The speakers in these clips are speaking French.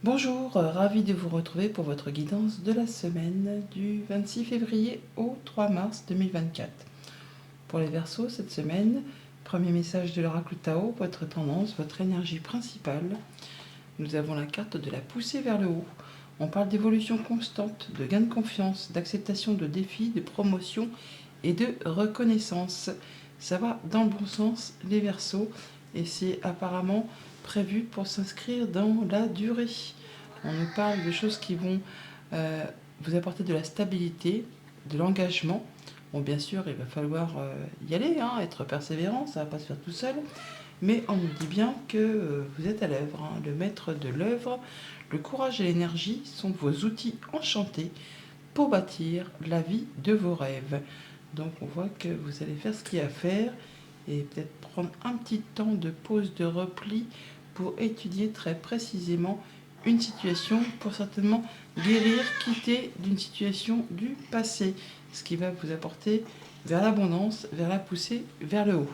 Bonjour, ravi de vous retrouver pour votre guidance de la semaine du 26 février au 3 mars 2024. Pour les Verseaux, cette semaine, premier message de l'oracle Tao, votre tendance, votre énergie principale. Nous avons la carte de la poussée vers le haut. On parle d'évolution constante, de gain de confiance, d'acceptation de défis, de promotion et de reconnaissance. Ça va dans le bon sens, les Verseaux, et c'est apparemment prévu pour s'inscrire dans la durée. On nous parle de choses qui vont vous apporter de la stabilité, de l'engagement. Bon, bien sûr, il va falloir y aller, être persévérant, ça ne va pas se faire tout seul. Mais on nous dit bien que vous êtes à l'œuvre, le maître de l'œuvre. Le courage et l'énergie sont vos outils enchantés pour bâtir la vie de vos rêves. Donc on voit que vous allez faire ce qu'il y a à faire et peut-être prendre un petit temps de pause, de repli pour étudier très précisément une situation, pour certainement guérir, quitter d'une situation du passé, ce qui va vous apporter vers l'abondance, vers la poussée, vers le haut.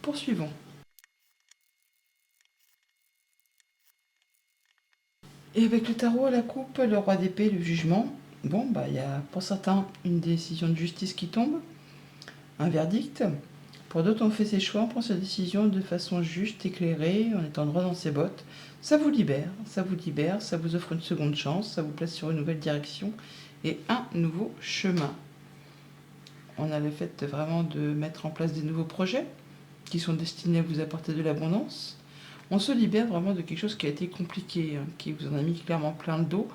Poursuivons. Et avec le tarot à la coupe, le roi d'épée, le jugement, bon, il y a pour certains une décision de justice qui tombe, un verdict. Pour d'autres, on fait ses choix, on prend ses décisions de façon juste, éclairée, en étant droit dans ses bottes. Ça vous libère, ça vous offre une seconde chance, ça vous place sur une nouvelle direction et un nouveau chemin. On a le fait vraiment de mettre en place des nouveaux projets qui sont destinés à vous apporter de l'abondance. On se libère vraiment de quelque chose qui a été compliqué, qui vous en a mis clairement plein le dos.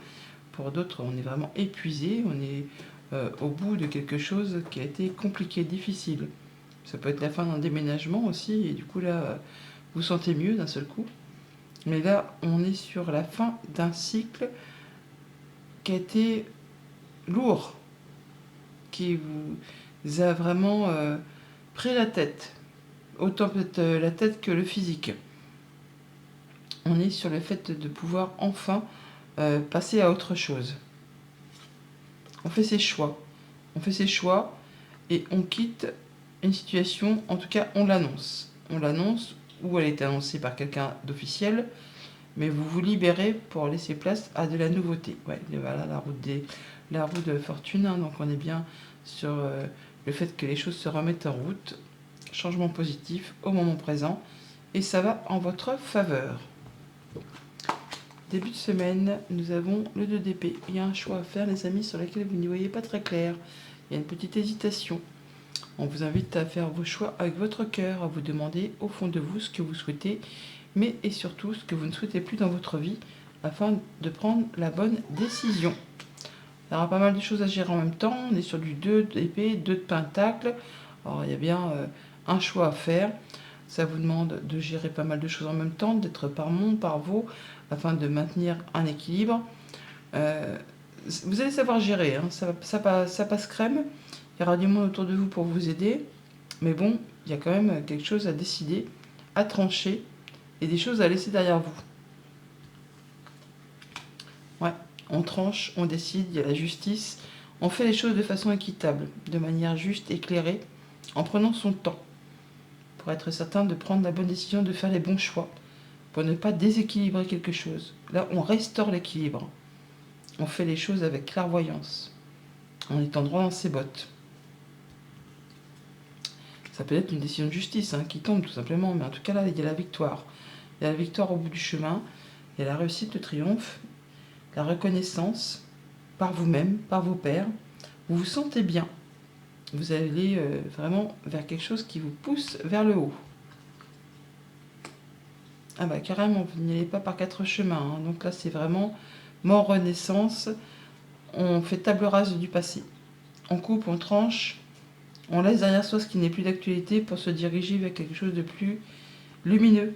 Pour d'autres, on est vraiment épuisé, on est au bout de quelque chose qui a été compliqué, difficile. Ça peut être la fin d'un déménagement aussi, et du coup là, vous sentez mieux d'un seul coup. Mais là, on est sur la fin d'un cycle qui a été lourd, qui vous a vraiment pris la tête, autant peut-être la tête que le physique. On est sur le fait de pouvoir enfin passer à autre chose. On fait ses choix. On fait ses choix et on quitte une situation, en tout cas on l'annonce. On l'annonce ou elle est annoncée par quelqu'un d'officiel, mais vous vous libérez pour laisser place à de la nouveauté. Ouais, voilà la roue de fortune, donc on est bien sur le fait que les choses se remettent en route. Changement positif au moment présent et ça va en votre faveur. Début de semaine, nous avons le 2 d'épée. Il y a un choix à faire, les amis, sur lequel vous n'y voyez pas très clair. Il y a une petite hésitation. On vous invite à faire vos choix avec votre cœur, à vous demander au fond de vous ce que vous souhaitez, mais et surtout ce que vous ne souhaitez plus dans votre vie, afin de prendre la bonne décision. Il y aura pas mal de choses à gérer en même temps. On est sur du 2 d'épée, 2 de pentacle. Alors il y a bien un choix à faire. Ça vous demande de gérer pas mal de choses en même temps, d'être par monde, par vous, afin de maintenir un équilibre. Vous allez savoir gérer, ça passe crème. Il y aura du monde autour de vous pour vous aider. Mais bon, il y a quand même quelque chose à décider, à trancher, et des choses à laisser derrière vous. Ouais, on tranche, on décide, il y a la justice. On fait les choses de façon équitable, de manière juste, éclairée, en prenant son temps, pour être certain de prendre la bonne décision, de faire les bons choix, pour ne pas déséquilibrer quelque chose. Là, on restaure l'équilibre. On fait les choses avec clairvoyance, en étant droit dans ses bottes. Ça peut être une décision de justice qui tombe tout simplement, mais en tout cas là, il y a la victoire. Il y a la victoire au bout du chemin, il y a la réussite, le triomphe, la reconnaissance par vous-même, par vos pairs. Vous vous sentez bien. Vous allez vraiment vers quelque chose qui vous pousse vers le haut. Ah bah carrément, vous n'y allez pas par 4 chemins. Donc là, c'est vraiment mort, renaissance. On fait table rase du passé. On coupe, on tranche, on laisse derrière soi ce qui n'est plus d'actualité pour se diriger vers quelque chose de plus lumineux,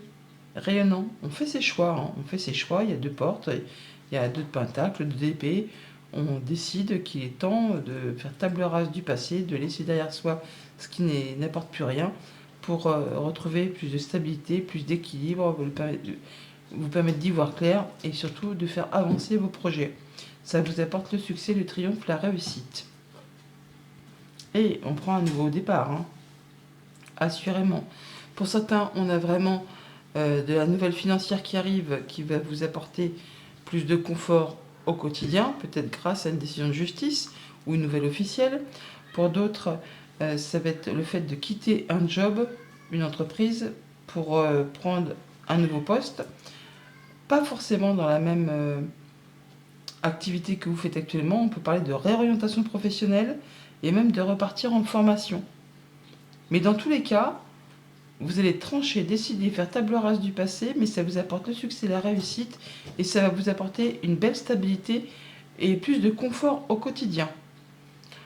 rayonnant. On fait ses choix, on fait ses choix. Il y a 2 portes, il y a 2 de pentacle, 2 d'épée. On décide qu'il est temps de faire table rase du passé, de laisser derrière soi ce qui n'apporte plus rien, pour retrouver plus de stabilité, plus d'équilibre, vous permettre d'y voir clair et surtout de faire avancer vos projets. Ça vous apporte le succès, le triomphe, la réussite. Et on prend un nouveau départ, assurément. Pour certains, on a vraiment de la nouvelle financière qui arrive, qui va vous apporter plus de confort au quotidien, peut-être grâce à une décision de justice ou une nouvelle officielle. Pour d'autres, ça va être le fait de quitter un job, une entreprise, pour prendre un nouveau poste. Pas forcément dans la même activité que vous faites actuellement. On peut parler de réorientation professionnelle et même de repartir en formation. Mais dans tous les cas, vous allez trancher, décider, faire table rase du passé, mais ça vous apporte le succès, la réussite, et ça va vous apporter une belle stabilité et plus de confort au quotidien.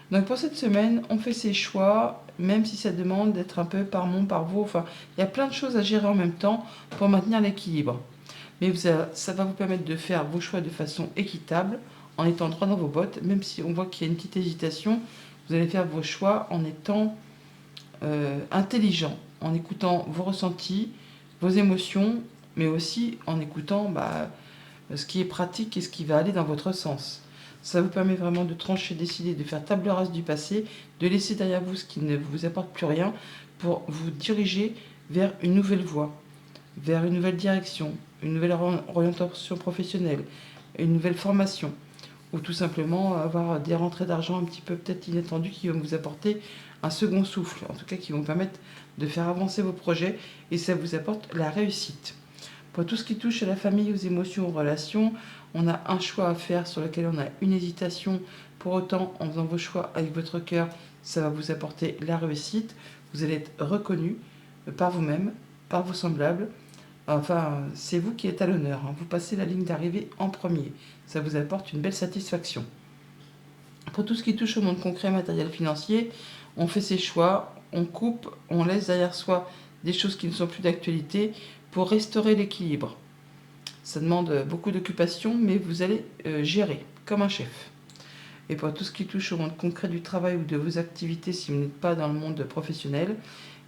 Donc pour cette semaine, on fait ses choix, même si ça demande d'être un peu par mon, par vous. Enfin, il y a plein de choses à gérer en même temps pour maintenir l'équilibre. Mais ça va vous permettre de faire vos choix de façon équitable, en étant droit dans vos bottes. Même si on voit qu'il y a une petite hésitation, vous allez faire vos choix en étant intelligent, en écoutant vos ressentis, vos émotions, mais aussi en écoutant ce qui est pratique et ce qui va aller dans votre sens. Ça vous permet vraiment de trancher, décider, de faire table rase du passé, de laisser derrière vous ce qui ne vous apporte plus rien pour vous diriger vers une nouvelle voie, vers une nouvelle direction, une nouvelle orientation professionnelle, une nouvelle formation, ou tout simplement avoir des rentrées d'argent un petit peu peut-être inattendues qui vont vous apporter un second souffle, en tout cas qui vont vous permettre de faire avancer vos projets et ça vous apporte la réussite. Pour tout ce qui touche à la famille, aux émotions, aux relations, on a un choix à faire sur lequel on a une hésitation. Pour autant, en faisant vos choix avec votre cœur, ça va vous apporter la réussite. Vous allez être reconnu par vous-même, par vos semblables. Enfin, c'est vous qui êtes à l'honneur. Vous passez la ligne d'arrivée en premier. Ça vous apporte une belle satisfaction. Pour tout ce qui touche au monde concret, matériel, financier, on fait ses choix, on coupe, on laisse derrière soi des choses qui ne sont plus d'actualité pour restaurer l'équilibre. Ça demande beaucoup d'occupation, mais vous allez gérer comme un chef. Et pour tout ce qui touche au monde concret du travail ou de vos activités, si vous n'êtes pas dans le monde professionnel,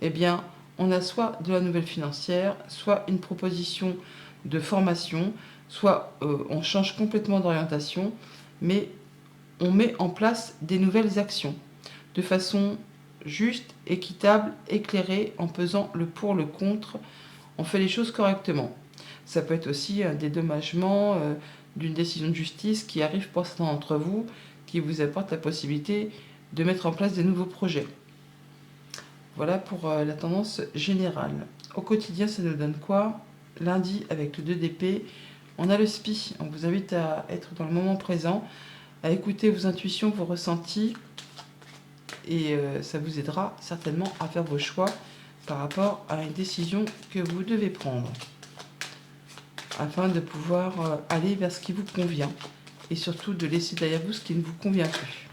eh bien, on a soit de la nouvelle financière, soit une proposition de formation, soit on change complètement d'orientation, mais on met en place des nouvelles actions de façon juste, équitable, éclairée, en pesant le pour, le contre. On fait les choses correctement. Ça peut être aussi un dédommagement d'une décision de justice qui arrive pour certains d'entre vous, qui vous apporte la possibilité de mettre en place des nouveaux projets. Voilà pour la tendance générale. Au quotidien, ça nous donne quoi? Lundi, avec le 2 d'épée, on a le SPI. On vous invite à être dans le moment présent, à écouter vos intuitions, vos ressentis, et ça vous aidera certainement à faire vos choix par rapport à une décision que vous devez prendre, afin de pouvoir aller vers ce qui vous convient, et surtout de laisser derrière vous ce qui ne vous convient plus.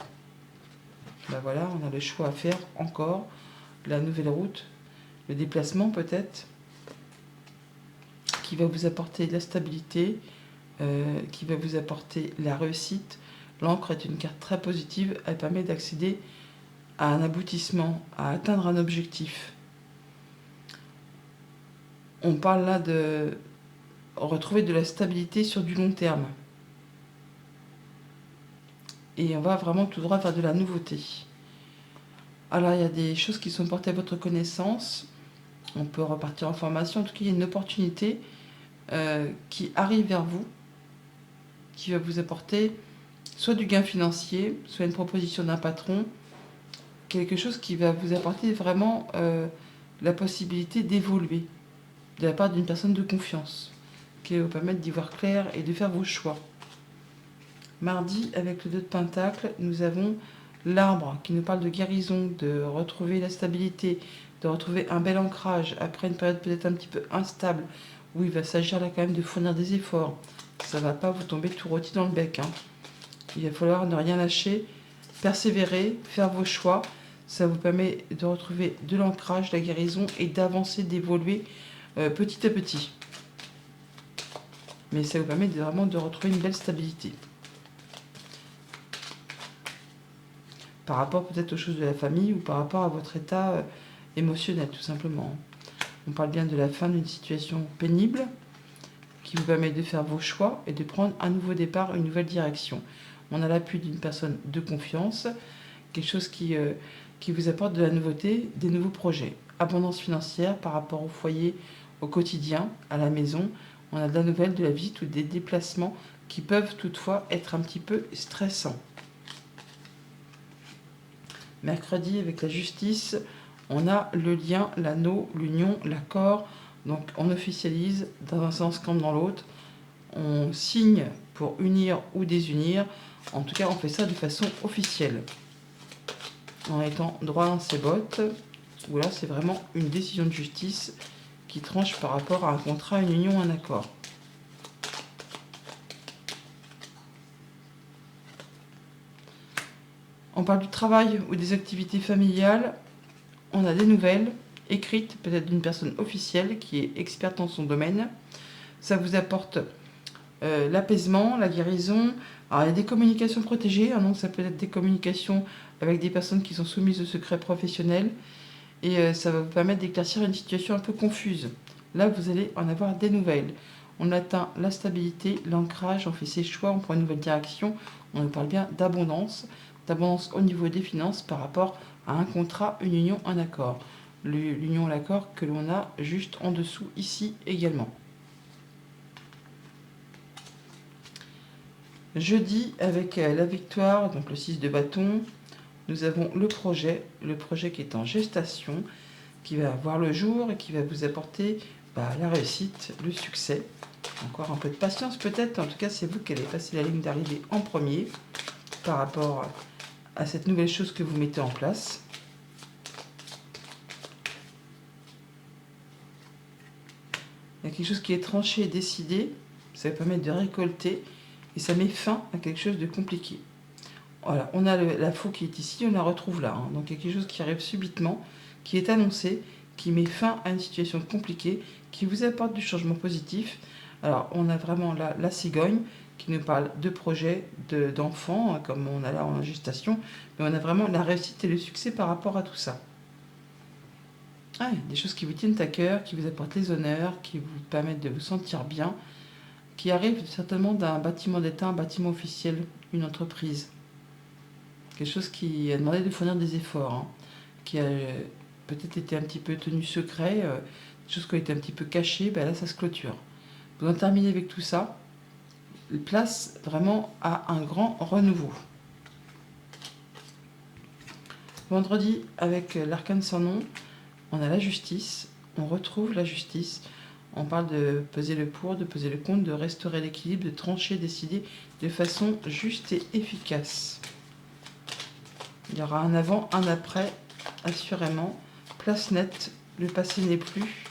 Voilà, on a le choix à faire encore, la nouvelle route, le déplacement peut-être, qui va vous apporter de la stabilité, qui va vous apporter la réussite. L'encre est une carte très positive, elle permet d'accéder à un aboutissement, à atteindre un objectif. On parle là de retrouver de la stabilité sur du long terme. Et on va vraiment tout droit vers de la nouveauté. Alors il y a des choses qui sont portées à votre connaissance. On peut repartir en formation. En tout cas, il y a une opportunité qui arrive vers vous, qui va vous apporter soit du gain financier, soit une proposition d'un patron, quelque chose qui va vous apporter vraiment la possibilité d'évoluer de la part d'une personne de confiance, qui va vous permettre d'y voir clair et de faire vos choix. Mardi, avec le 2 de Pentacle, nous avons l'arbre qui nous parle de guérison, de retrouver la stabilité, de retrouver un bel ancrage après une période peut-être un petit peu instable, où il va s'agir là quand même de fournir des efforts. Ça ne va pas vous tomber tout rôti dans le bec. Il va falloir ne rien lâcher, persévérer, faire vos choix. Ça vous permet de retrouver de l'ancrage, de la guérison et d'avancer, d'évoluer petit à petit. Mais ça vous permet vraiment de retrouver une belle stabilité. Par rapport peut-être aux choses de la famille ou par rapport à votre état émotionnel, tout simplement. On parle bien de la fin d'une situation pénible qui vous permet de faire vos choix et de prendre un nouveau départ, une nouvelle direction. On a l'appui d'une personne de confiance, quelque chose qui vous apporte de la nouveauté, des nouveaux projets. Abondance financière par rapport au foyer, au quotidien, à la maison. On a de la nouvelle, de la visite ou des déplacements qui peuvent toutefois être un petit peu stressants. Mercredi, avec la justice, on a le lien, l'anneau, l'union, l'accord. Donc on officialise dans un sens comme dans l'autre. On signe pour unir ou désunir. En tout cas, on fait ça de façon officielle. En étant droit dans ses bottes, où là, c'est vraiment une décision de justice qui tranche par rapport à un contrat, une union, un accord. On parle du travail ou des activités familiales. On a des nouvelles écrites, peut-être d'une personne officielle qui est experte dans son domaine. Ça vous apporte l'apaisement, la guérison. Alors, il y a des communications protégées. Donc ça peut être des communications avec des personnes qui sont soumises au secret professionnel. Et ça va vous permettre d'éclaircir une situation un peu confuse. Là, vous allez en avoir des nouvelles. On atteint la stabilité, l'ancrage, on fait ses choix, on prend une nouvelle direction. On parle bien d'abondance au niveau des finances par rapport à un contrat, une union, un accord. L'union, l'accord que l'on a juste en dessous ici également. Jeudi, avec la victoire, donc le 6 de bâton, nous avons le projet qui est en gestation, qui va voir le jour et qui va vous apporter la réussite, le succès. Encore un peu de patience peut-être, en tout cas c'est vous qui allez passer la ligne d'arrivée en premier par rapport à cette nouvelle chose que vous mettez en place. Il y a quelque chose qui est tranché et décidé, ça va permettre de récolter et ça met fin à quelque chose de compliqué. Voilà, on a la faux qui est ici, on la retrouve là. Donc il y a quelque chose qui arrive subitement, qui est annoncé, qui met fin à une situation compliquée, qui vous apporte du changement positif. Alors on a vraiment là la cigogne qui nous parle de projets, d'enfants, comme on a là en gestation, mais on a vraiment la réussite et le succès par rapport à tout ça. Des choses qui vous tiennent à cœur, qui vous apportent les honneurs, qui vous permettent de vous sentir bien, qui arrivent certainement d'un bâtiment d'État, un bâtiment officiel, une entreprise. Quelque chose qui a demandé de fournir des efforts, qui a peut-être été un petit peu tenu secret, des choses qui ont été un petit peu cachées, là ça se clôture. Vous en terminez avec tout ça, place vraiment à un grand renouveau. Vendredi, avec l'arcane sans nom, on a la justice, on retrouve la justice. On parle de peser le pour, de peser le contre, de restaurer l'équilibre, de trancher, décider de façon juste et efficace. Il y aura un avant, un après, assurément. Place nette, le passé n'est plus.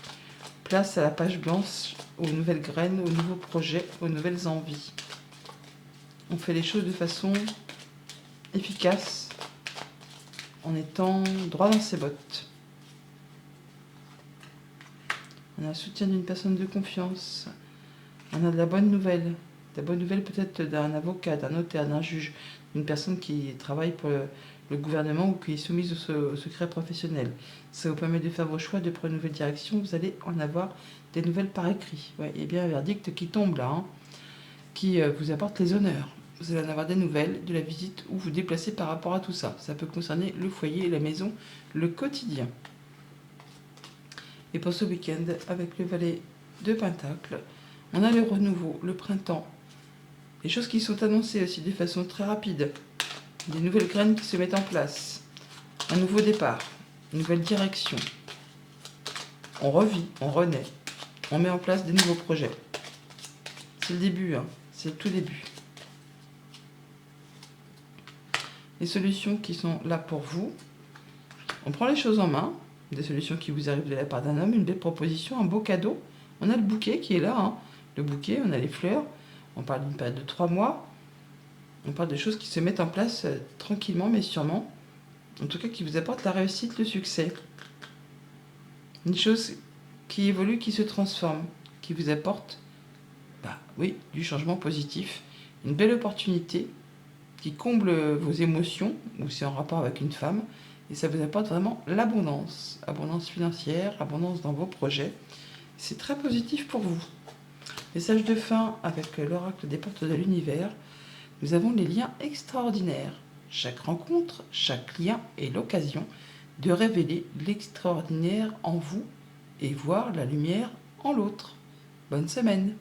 Place à la page blanche, aux nouvelles graines, aux nouveaux projets, aux nouvelles envies. On fait les choses de façon efficace, en étant droit dans ses bottes. On a le soutien d'une personne de confiance. On a de la bonne nouvelle. La bonne nouvelle peut-être d'un avocat, d'un notaire, d'un juge, d'une personne qui travaille pour le gouvernement ou qui est soumise au secret professionnel. Ça vous permet de faire vos choix, de prendre une nouvelle direction. Vous allez en avoir des nouvelles par écrit. Ouais, il y a bien un verdict qui tombe là, qui vous apporte les honneurs. Vous allez en avoir des nouvelles de la visite où vous déplacez par rapport à tout ça. Ça peut concerner le foyer, la maison, le quotidien. Et pour ce week-end, avec le valet de Pentacle, on a le renouveau, le printemps. Les choses qui sont annoncées aussi de façon très rapide. Des nouvelles graines qui se mettent en place. Un nouveau départ, une nouvelle direction. On revit, on renaît. On met en place des nouveaux projets. C'est le début, c'est le tout début. Les solutions qui sont là pour vous. On prend les choses en main. Des solutions qui vous arrivent de la part d'un homme, une belle proposition, un beau cadeau. On a le bouquet qui est là, le bouquet, on a les fleurs. On parle d'une période de 3 mois. On parle de choses qui se mettent en place tranquillement mais sûrement. En tout cas qui vous apportent la réussite, le succès. Une chose qui évolue, qui se transforme, qui vous apporte du changement positif. Une belle opportunité qui comble vos émotions, ou c'est en rapport avec une femme. Et ça vous apporte vraiment l'abondance. Abondance financière, abondance dans vos projets. C'est très positif pour vous. Message de fin avec l'oracle des portes de l'univers. Nous avons les liens extraordinaires. Chaque rencontre, chaque lien est l'occasion de révéler l'extraordinaire en vous et voir la lumière en l'autre. Bonne semaine!